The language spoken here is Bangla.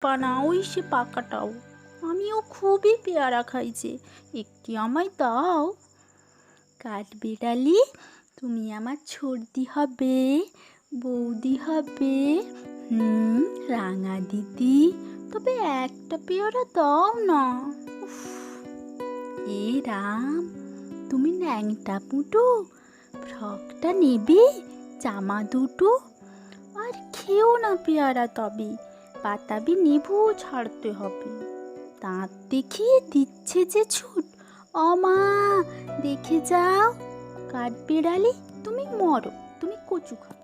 পানা, ওই সে পাকাটাও। আমিও খুবই পেয়ারা খাইছে, একটি আমায় দাও। কাঠবিড়ালি, তুমি আমার ছোটদি হবে, বৌদি হবে। রাঙা দিদি, তবে একটা পেয়ারা দাও না। উফ, এ রাম, তুমি ন্যাংটা পুটু, ফ্রকটা নেবে, জামা দুটো। আর খেও না পেয়ারা, তবে বাতাবি নেবু ছাড়তে হবে। দাঁত দেখিয়ে দিচ্ছে যে ছুট। মা, দেখে যাও। কাঠবিড়ালি, তুমি মরো, তুমি কচু খাও।